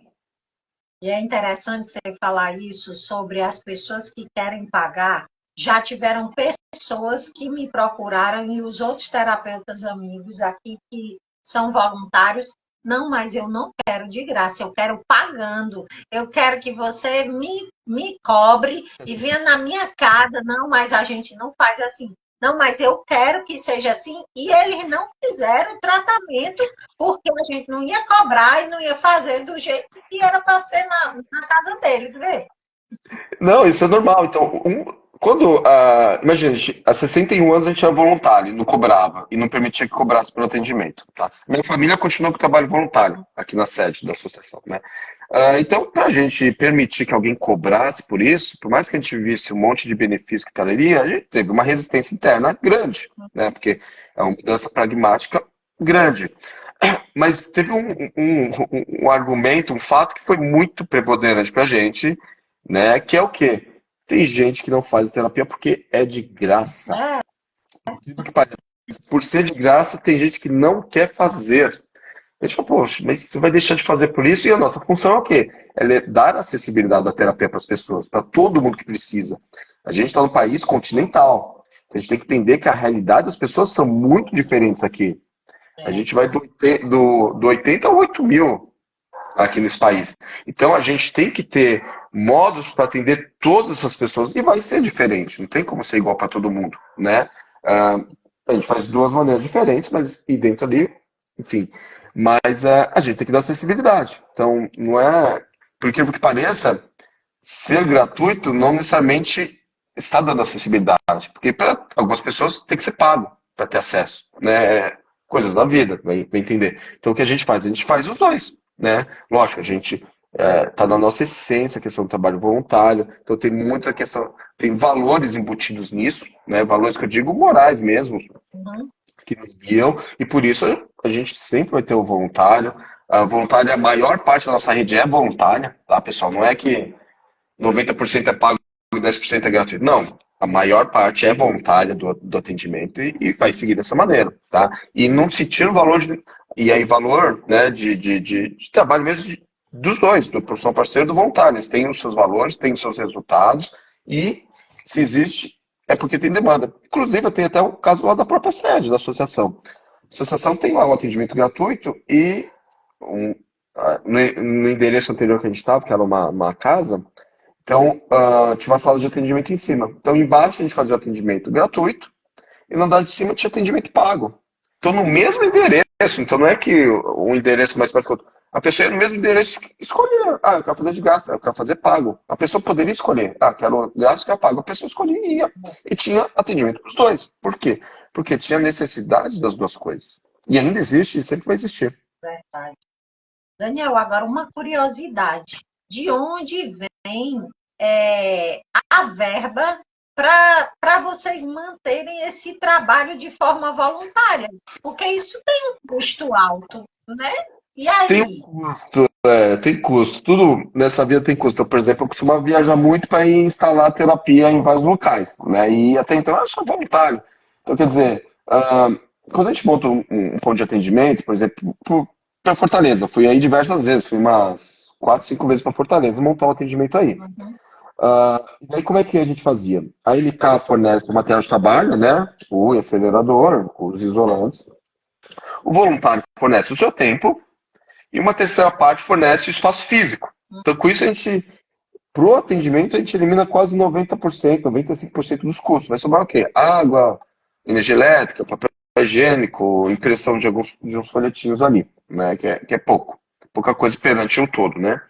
E é interessante você falar isso sobre as pessoas que querem pagar. Já tiveram pessoas que me procuraram e os outros terapeutas amigos aqui que são voluntários. Não, mas eu não quero de graça, eu quero pagando. Eu quero que você me cobre e venha na minha casa. Não, mas a gente não faz assim. Não, mas eu quero que seja assim. E eles não fizeram o tratamento porque a gente não ia cobrar e não ia fazer do jeito que era para ser na casa deles, vê? Não, isso é normal. Então, quando, imagina, há 61 anos a gente era voluntário, não cobrava, e não permitia que cobrasse pelo atendimento. Tá? Minha família continua com o trabalho voluntário, aqui na sede da associação. Né? Então, para a gente permitir que alguém cobrasse por isso, por mais que a gente visse um monte de benefício que traria, a gente teve uma resistência interna grande, né? Porque é uma mudança pragmática grande. Mas teve um argumento, um fato que foi muito preponderante para a gente, né? Que é o quê? Tem gente que não faz terapia porque é de graça. Por ser de graça, tem gente que não quer fazer. A gente fala, poxa, mas você vai deixar de fazer por isso? E a nossa função é o quê? É dar acessibilidade da terapia para as pessoas, para todo mundo que precisa. A gente está num país continental. A gente tem que entender que a realidade das pessoas são muito diferentes aqui. A gente vai do 80 ao 8 mil aqui nesse país. Então a gente tem que ter modos para atender todas essas pessoas e vai ser diferente, não tem como ser igual para todo mundo, né? A gente faz de duas maneiras diferentes, mas e dentro ali, enfim. Mas a gente tem que dar acessibilidade. Então não é, por incrível que pareça, ser gratuito não necessariamente está dando acessibilidade, porque para algumas pessoas tem que ser pago para ter acesso, né? Coisas da vida, vai entender. Então o que a gente faz? A gente faz os dois, né? Lógico, a gente Tá na nossa essência a questão do trabalho voluntário. Então tem muita questão, tem valores embutidos nisso, né? Valores que eu digo morais mesmo, Uhum. que nos guiam, e por isso a gente sempre vai ter o voluntário. A voluntária, a maior parte da nossa rede é voluntária, tá, pessoal? Não é que 90% é pago e 10% é gratuito. Não, a maior parte é voluntária do atendimento e vai seguir dessa maneira, tá? E não se tira o valor e aí valor, né, de trabalho mesmo dos dois, do profissional parceiro e do voluntário. Eles têm os seus valores, têm os seus resultados e se existe é porque tem demanda. Inclusive, tem até o caso lá da própria sede da associação. A associação tem lá um atendimento gratuito e um, no endereço anterior que a gente estava, que era uma casa, então, tinha uma sala de atendimento em cima. Então, embaixo a gente fazia o atendimento gratuito e no andar de cima tinha atendimento pago. Então, no mesmo endereço, então não é que um endereço mais perto que o outro. A pessoa ia no mesmo endereço escolher. Ah, eu quero fazer de graça, eu quero fazer pago. A pessoa poderia escolher. Ah, quero graça, quero pago. A pessoa escolhia e ia. E tinha atendimento para os dois. Por quê? Porque tinha necessidade das duas coisas. E ainda existe e sempre vai existir. Verdade. Daniel, agora uma curiosidade. De onde vem a verba para vocês manterem esse trabalho de forma voluntária? Porque isso tem um custo alto, né? E Tem um aí? custo, tem custo. Tudo nessa vida tem custo. Eu, por exemplo, eu costumava viajar muito para ir instalar terapia em vários locais, né? E até então eu sou voluntário. Então, quer dizer, quando a gente monta um ponto de atendimento, por exemplo, para Fortaleza, fui aí diversas vezes, fui umas 4, 5 vezes para Fortaleza montar um atendimento aí. Uhum. E daí como é que a gente fazia? A MK fornece o material de trabalho, né? O acelerador, os isolantes. O voluntário fornece o seu tempo e uma terceira parte fornece o espaço físico. Então, com isso, para o atendimento, a gente elimina quase 90%, 95% dos custos. Vai sobrar o quê? Água, energia elétrica, papel higiênico, impressão de uns folhetinhos ali, né? Que é pouco. Pouca coisa perante o todo, né?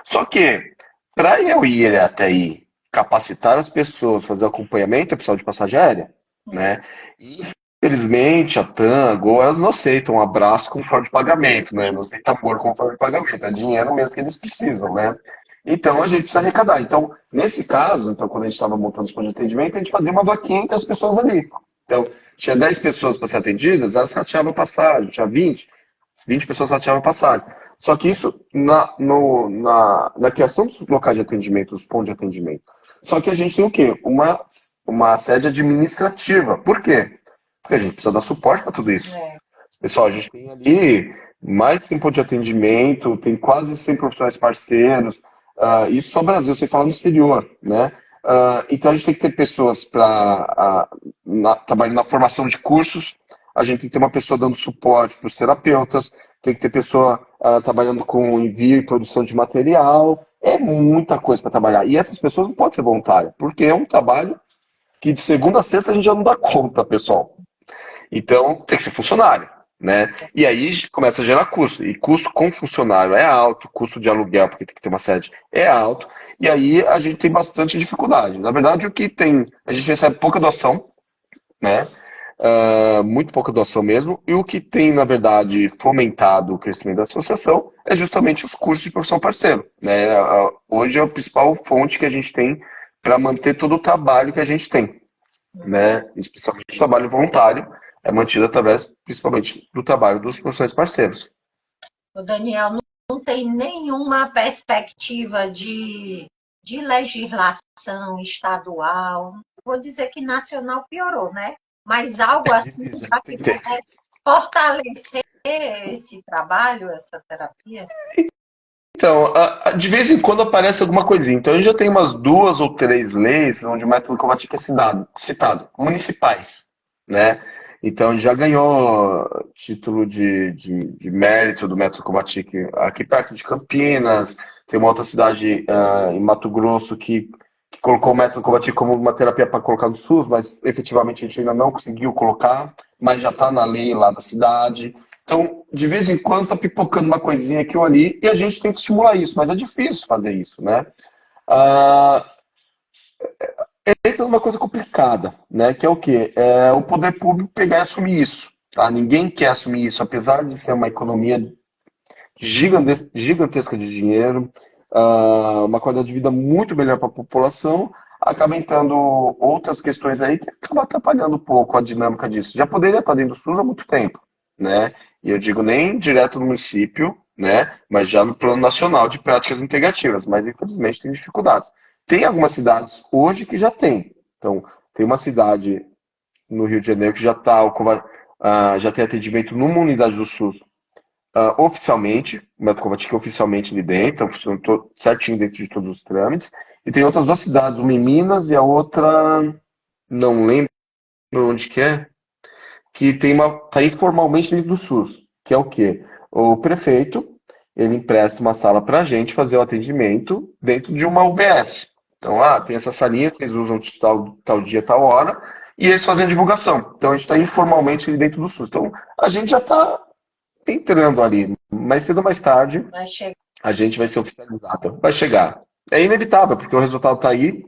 Só que, para eu ir até aí, capacitar as pessoas, fazer o acompanhamento, eu preciso de passagem aérea, né? E, infelizmente, a TAM, a Gol, elas não aceitam um abraço com forma de pagamento, né? Não aceitam amor com forma de pagamento. É dinheiro mesmo que eles precisam, né? Então, a gente precisa arrecadar. Então, nesse caso, então, quando a gente estava montando os pontos de atendimento, a gente fazia uma vaquinha entre as pessoas ali. Então, tinha 10 pessoas para ser atendidas, elas rateavam passagem. Tinha 20 pessoas rateavam passagem. Só que isso na criação dos locais de atendimento, dos pontos de atendimento. Só que a gente tem o quê? Uma sede administrativa. Por quê? Porque a gente precisa dar suporte para tudo isso. É. Pessoal, a gente tem ali mais de 100 pontos de atendimento, tem quase 100 profissionais parceiros, isso só Brasil, sem falar no exterior, né? Então a gente tem que ter pessoas para trabalhando na formação de cursos, a gente tem que ter uma pessoa dando suporte para os terapeutas, tem que ter pessoa trabalhando com envio e produção de material, é muita coisa para trabalhar. E essas pessoas não podem ser voluntárias, porque é um trabalho que de segunda a sexta a gente já não dá conta, pessoal. Então, tem que ser funcionário, né? E aí começa a gerar custo. E custo com funcionário é alto, custo de aluguel, porque tem que ter uma sede, é alto. E aí a gente tem bastante dificuldade. Na verdade, o que tem, a gente recebe pouca doação, né? Muito pouca doação mesmo. E o que tem, na verdade, fomentado o crescimento da associação é justamente os cursos de profissão parceiro, né? Hoje é a principal fonte que a gente tem para manter todo o trabalho que a gente tem, né? Especialmente o trabalho voluntário, é mantido através, principalmente, do trabalho dos profissionais parceiros. O Daniel não tem nenhuma perspectiva de legislação estadual. Vou dizer que nacional piorou, né? Mas algo assim Difícil, para que pudesse fortalecer esse trabalho, essa terapia. Então, de vez em quando aparece alguma coisinha. Então, a gente já tem umas 2 ou 3 leis onde o método Kovacic é citado, municipais, né? Então, já ganhou título de mérito do método Kovacic aqui perto de Campinas. Tem uma outra cidade em Mato Grosso que colocou o método Kovacic como uma terapia para colocar no SUS, mas efetivamente a gente ainda não conseguiu colocar, mas já está na lei lá da cidade. Então, de vez em quando tá pipocando uma coisinha aqui ou ali e a gente tenta estimular isso, mas é difícil fazer isso, né? Ah, entra numa coisa complicada, né? Que é o quê? É o poder público pegar e assumir isso, tá? Ninguém quer assumir isso, apesar de ser uma economia gigantesca de dinheiro. uma qualidade de vida muito melhor para a população, acaba entrando outras questões aí que acabam atrapalhando um pouco a dinâmica disso. Já poderia estar dentro do SUS há muito tempo, né? E eu digo nem direto no município, né? Mas já no plano nacional de práticas integrativas, mas infelizmente tem dificuldades. Tem algumas cidades hoje que já tem. Então, tem uma cidade no Rio de Janeiro que já tem atendimento numa unidade do SUS oficialmente, o método Covatic oficialmente ali dentro, então funciona certinho dentro de todos os trâmites. E tem outras duas cidades, uma em Minas e a outra, não lembro onde que tá informalmente dentro do SUS, que é o quê? O prefeito, ele empresta uma sala para a gente fazer o atendimento dentro de uma UBS. Então, tem essa salinha, vocês usam de tal dia, tal hora, e eles fazem a divulgação. Então, a gente está informalmente ali dentro do SUS. Então, a gente já está entrando ali. Mais cedo ou mais tarde, Vai chegar. a gente vai ser oficializado. Vai chegar. É inevitável, porque o resultado está aí.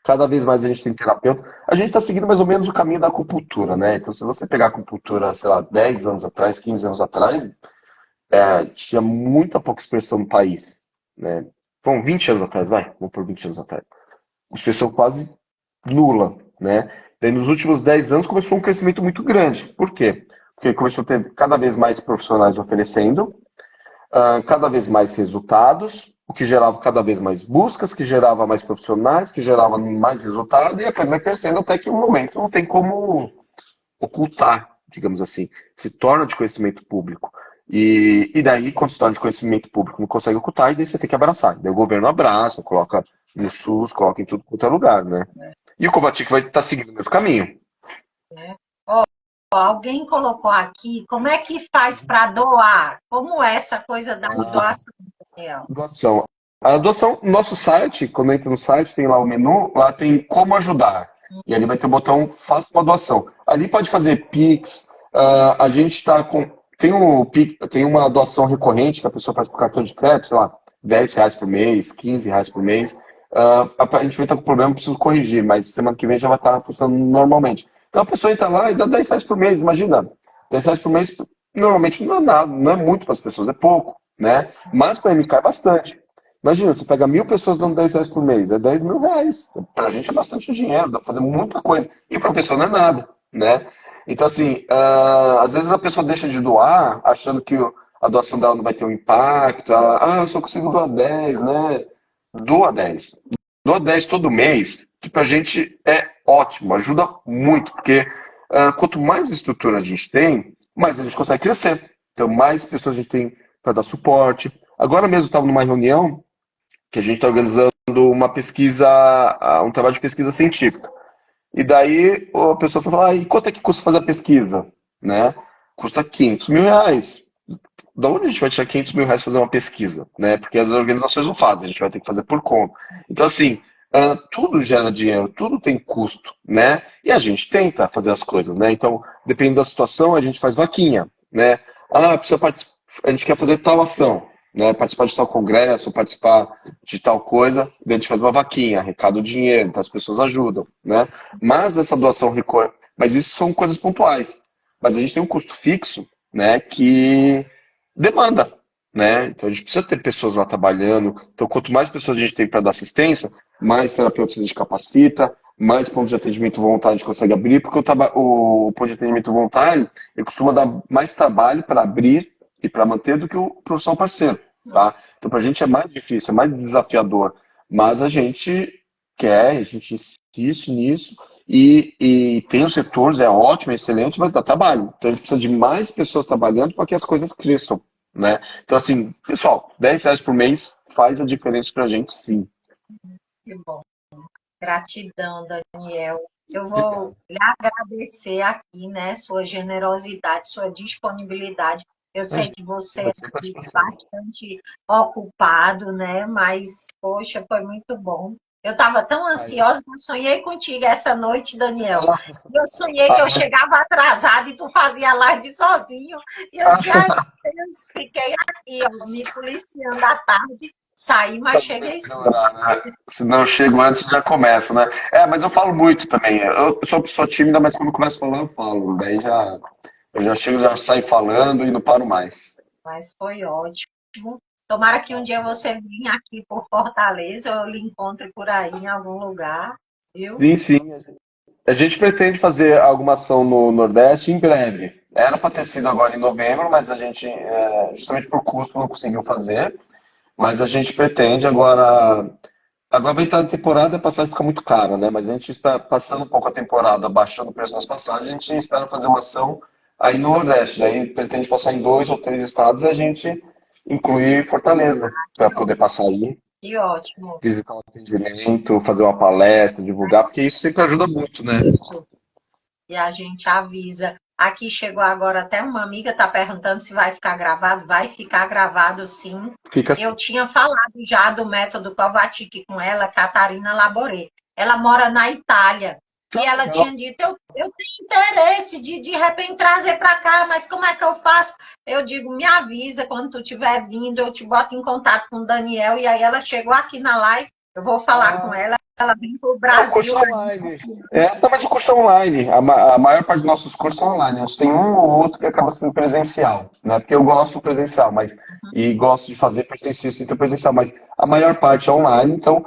Cada vez mais a gente tem terapeuta. A gente está seguindo mais ou menos o caminho da acupuntura, né? Então, se você pegar a acupuntura, sei lá, 10 anos atrás, 15 anos atrás, tinha muita pouca expressão no país, né? Bom, 20 anos atrás, vai, vamos por 20 anos atrás. Expressão quase nula, né? Daí nos últimos 10 anos começou um crescimento muito grande. Por quê? Porque começou a ter cada vez mais profissionais oferecendo, cada vez mais resultados, o que gerava cada vez mais buscas, que gerava mais profissionais, que gerava mais resultado, e a coisa vai crescendo até que um momento não tem como ocultar, digamos assim, se torna de conhecimento público. E daí, quando se torna de conhecimento público, não consegue ocultar, e daí você tem que abraçar. Daí o governo abraça, coloca no SUS, coloca em tudo quanto é lugar, né? E o Covatic vai estar seguindo o mesmo caminho. Ó, alguém colocou aqui, como é que faz para doar? Como é essa coisa da doação, Daniel? Doação. A doação, no nosso site, quando entra no site, tem lá o menu, lá tem como ajudar. E ali vai ter o botão faça uma doação. Ali pode fazer Pix, a gente está com. Tem uma doação recorrente que a pessoa faz por cartão de crédito, sei lá, R$ 10 por mês, R$ 15 por mês. A gente vai estar com problema, preciso corrigir, mas semana que vem já vai estar funcionando normalmente. Então a pessoa entra lá e dá R$ 10 por mês, imagina. R$ 10 por mês normalmente não é nada, não é muito para as pessoas, é pouco, né? Mas para a MK é bastante. Imagina, você pega 1.000 pessoas dando R$ 10 por mês, é R$ 10.000. Para a gente é bastante dinheiro, dá para fazer muita coisa. E para a pessoa não é nada, né? Então, assim, às vezes a pessoa deixa de doar, achando que a doação dela não vai ter um impacto. Eu só consigo doar 10, né? Doa 10. Doa 10 todo mês, que pra gente é ótimo, ajuda muito, porque quanto mais estrutura a gente tem, mais a gente consegue crescer. Então, mais pessoas a gente tem para dar suporte. Agora mesmo estava numa reunião que a gente está organizando uma pesquisa, um trabalho de pesquisa científica. E daí a pessoa foi falar, e quanto é que custa fazer a pesquisa? Né? Custa R$ 500.000. Da onde a gente vai tirar R$ 500.000 para fazer uma pesquisa? Né? Porque as organizações não fazem, a gente vai ter que fazer por conta. Então, assim, tudo gera dinheiro, tudo tem custo, né? E a gente tenta fazer as coisas, né? Então, dependendo da situação, a gente faz vaquinha, né? Precisa participar, a gente quer fazer tal ação, né? Participar de tal congresso, participar de tal coisa, daí a gente faz uma vaquinha, arrecada o dinheiro, então as pessoas ajudam, né? Mas essa doação recorre, mas isso são coisas pontuais. Mas a gente tem um custo fixo, né? Que demanda, né? Então a gente precisa ter pessoas lá trabalhando. Então, quanto mais pessoas a gente tem para dar assistência, mais terapeutas a gente capacita, mais pontos de atendimento voluntário a gente consegue abrir, porque o ponto de atendimento voluntário ele costuma dar mais trabalho para abrir e para manter do que o profissional parceiro, tá? Então, para a gente é mais difícil, é mais desafiador, mas a gente quer, a gente insiste nisso. E tem os setores, é ótimo, é excelente, mas dá trabalho. Então a gente precisa de mais pessoas trabalhando para que as coisas cresçam, né? Então, assim, pessoal, R$ 10 por mês faz a diferença para a gente, sim. Que bom. Gratidão, Daniel. Eu vou lhe agradecer aqui, né, sua generosidade, sua disponibilidade. Eu sei que você é bastante ocupado, né, mas, poxa, foi muito bom. Eu estava tão ansiosa que eu sonhei contigo essa noite, Daniel. Eu sonhei que eu chegava atrasada e tu fazia live sozinho. E eu disse, ai, meu Deus, fiquei aqui, ó, me policiando à tarde. Saí, mas cheguei cedo. Se não eu chego antes, já começa, né? Mas eu falo muito também. Eu sou uma pessoa tímida, mas quando eu começo a falar, eu falo. Daí eu já chego, já saio falando e não paro mais. Mas foi ótimo. Tomara que um dia você venha aqui por Fortaleza, ou eu lhe encontre por aí em algum lugar, viu? Sim, sim. A gente pretende fazer alguma ação no Nordeste em breve. Era para ter sido agora em novembro, mas a gente, justamente por custo, não conseguiu fazer. Mas a gente pretende agora. Agora vai estar a temporada, a passagem fica muito cara, né? Mas a gente está passando um pouco a temporada, baixando o preço das passagens, a gente espera fazer uma ação aí no Nordeste. Daí pretende passar em 2 ou 3 estados e a gente incluir Fortaleza para poder passar aí, Que ótimo. visitar um atendimento, fazer uma palestra, divulgar, porque isso sempre ajuda muito, né? Isso. E a gente avisa. Aqui chegou agora até uma amiga, está perguntando se vai ficar gravado. Vai ficar gravado, sim. Fica Eu assim. tinha falado já do método Kovacic com ela, Catarina Laboré. Ela mora na Itália. E Ah, ela legal. tinha dito, eu tenho interesse de repente trazer para cá, mas como é que eu faço? Eu digo, me avisa quando tu estiver vindo, eu te boto em contato com o Daniel. E aí ela chegou aqui na live, eu vou falar com Ah, ela vem para o é o curso Brasil. online. É, não, mas o curso é online. A maior parte dos nossos cursos são online. A gente tem um ou outro que acaba sendo presencial, né? Porque eu gosto do presencial, mas e gosto de fazer presencial e presencial, mas a maior parte é online. Então,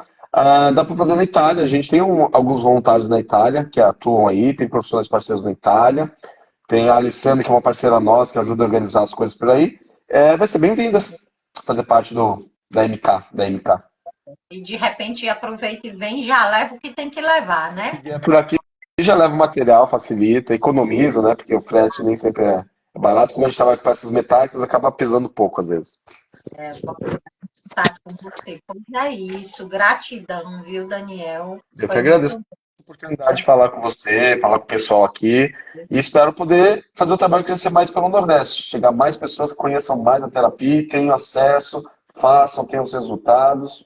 dá para fazer na Itália. A gente tem alguns voluntários na Itália que atuam aí, tem profissionais parceiros na Itália. Tem a Alessandra, que é uma parceira nossa, que ajuda a organizar as coisas por aí. É, vai ser bem-vinda fazer parte da MK, da MK. E de repente aproveita e vem e já leva o que tem que levar, Se né? vier por aqui, já leva o material, facilita, economiza, né? Porque o frete nem sempre é barato. Como a gente trabalha com peças metálicas, acaba pesando pouco às vezes. É, vou estar com você. Pois é isso. Gratidão, viu, Daniel? Eu que Foi agradeço muito a oportunidade de falar com você, falar com o pessoal aqui. E espero poder fazer o trabalho crescer mais pelo Nordeste. Chegar mais pessoas que conheçam mais a terapia, tenham acesso, façam, tenham os resultados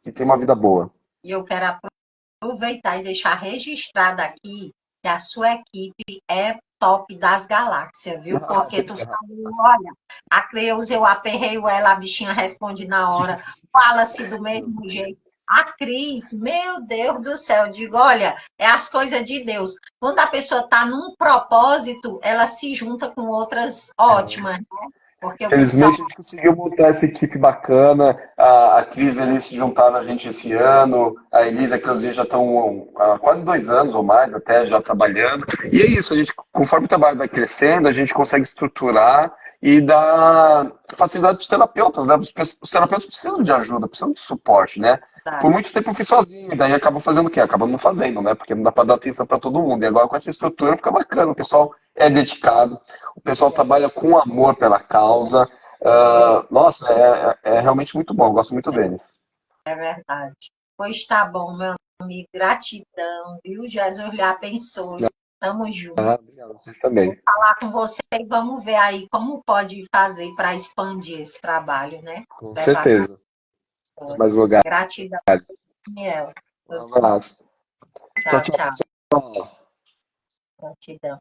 e tenham uma vida boa. e eu quero aproveitar e deixar registrado aqui que a sua equipe é top das galáxias, viu? Porque tu falou, olha, a Creuza, eu aperreio ela, a bichinha responde na hora, fala-se do mesmo jeito. A Cris, meu Deus do céu, eu digo, olha, é as coisas de Deus. Quando a pessoa está num propósito, ela se junta com outras ótimas, né? Porque o pessoal Felizmente a gente conseguiu montar essa equipe bacana. A Cris e a Elis se juntaram a gente esse ano. A Elisa e a Cleusinha já estão há quase 2 anos ou mais até já trabalhando. E é isso, a gente, conforme o trabalho vai crescendo, a gente consegue estruturar e dar facilidade para os terapeutas, né? Os terapeutas precisam de ajuda, precisam de suporte, né? Por muito tempo eu fui sozinho, e daí acaba fazendo o quê? Acaba não fazendo, né? Porque não dá para dar atenção para todo mundo. E agora com essa estrutura fica bacana, o pessoal é dedicado, o pessoal trabalha com amor pela causa. Nossa, é realmente muito bom, eu gosto muito deles. é verdade. Pois tá bom, meu amigo, gratidão, viu? Jesus lhe abençoe. Tamo junto. Obrigado, vocês também. Falar com você e vamos ver aí como pode fazer para expandir esse trabalho, né? Com Levar certeza. Mais pessoas. lugares. Gratidão, Daniel. Um abraço. Tchau, Tchau, tchau, tchau. pessoal. Gratidão.